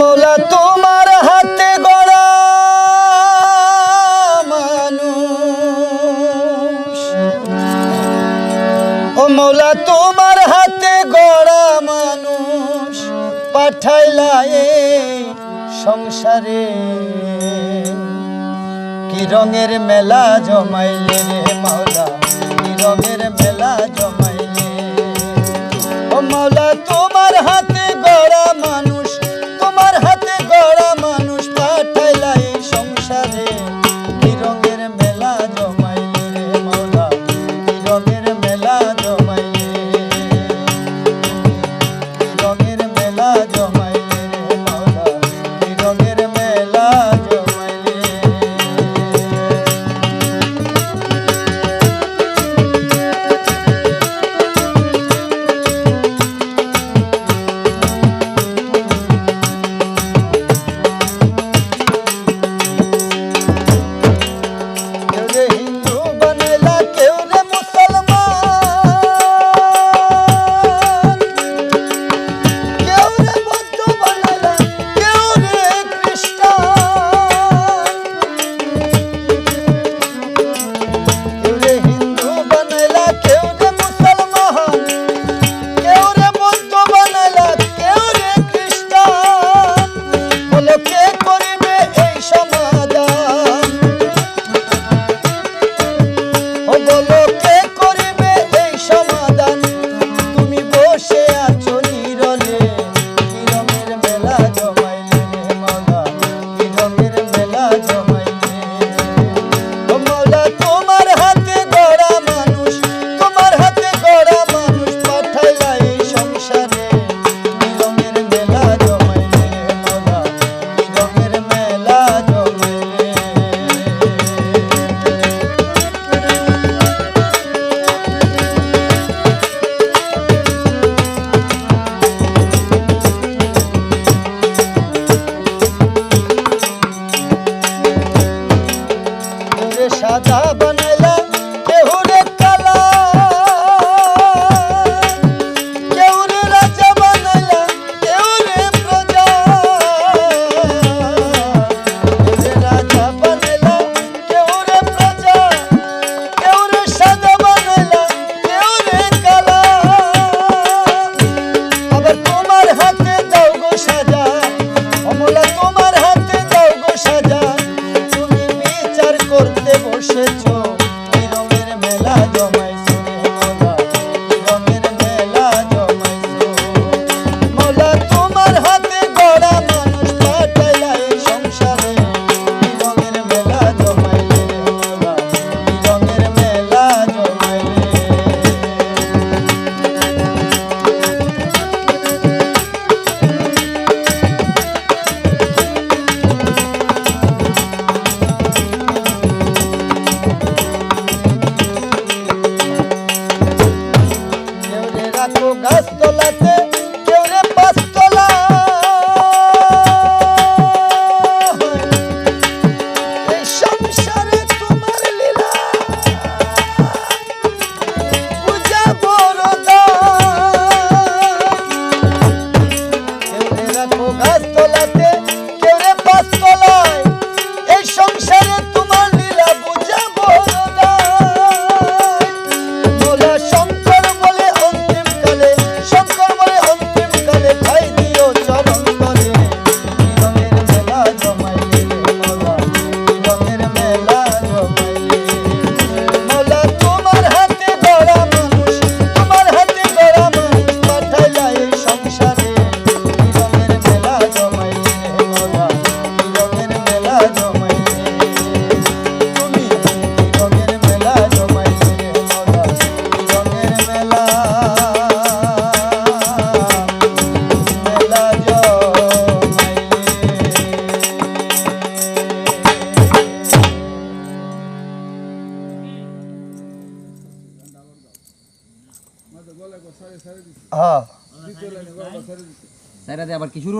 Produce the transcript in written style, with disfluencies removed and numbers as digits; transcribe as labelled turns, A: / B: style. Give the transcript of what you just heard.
A: মৌলা তোমার হাতে গড়া মানুষ, ও মৌলা তোমার হাতে গড়া মানুষ পাঠাইলা এই সংসারে। কি রঙের মেলা জমাইলে রে মৌলা, কি রঙের মেলা জমাইলে। ও মৌলা তোমার হাতে গড়া মানুষ, তোমার হাতে গড়া মানুষ পাঠাইলা এই সংসারে। কি রঙের মেলা জমাইলে রে মৌলা, কি রঙের মেলা জমাইলে, কি রঙের মেলা জমাইলে রে মৌলা, কি রঙের মেলা জমাইলে। সাদা বানাইলা কেউ রে কালা, কেউ রে রাজা বানাইলা কেউ রে প্রজা, কেউ রে রাজা বানাইলা কেউ রে প্রজা, কেউ রে সাদা বানাইলা কেউ রে কালা। আবার তোমার হাতে দাও গো সাজা, ও মৌলা তোমার হাতে দাও গো সাজা। তুমি বিচার করতে বসেছো, কি রঙের মেলা জমাইছো রে মৌলা, কি রঙের মেলা জমাইছো। মৌলা তোমার হাতে গড়া মানুষ পাঠাইলা এই সংসারে। কি রঙের মেলা জমাইলে রে মৌলা, কি রঙের মেলা জমাইলে। গাছতলাতে কেউ রে পাঁচতলা, এই সংসারে তোমার লীলা পূজা বড়দা। কেউ রে রাখো গাছতলাতে কেউ রে পাঁচতলায়, এই সংসারে তোমার লীলা পূজা বড়দা। মৌলা শঙ্কর বলে অন্তিম কালে, শঙ্কর বলে অন্তিম কালে ঠাই দিও চরণ তলে। কি রঙের মেলা জমাইলে রে মৌলা, কি রঙের মেলা জমাইলে। মৌলা তোমার হাতে গড়া মানুষ, তোমার হাতে গড়া মানুষ পাঠাইলা এই সংসারে। কি রঙের মেলা জমাইলে রে মৌলা, কি রঙের মেলা জমাইলে। তুমি কি রঙের মেলা জমাইলে রে মৌলা, কি রঙের মেলা মেলা জমাইলে। হ্যাঁ
B: আবার কি শুরু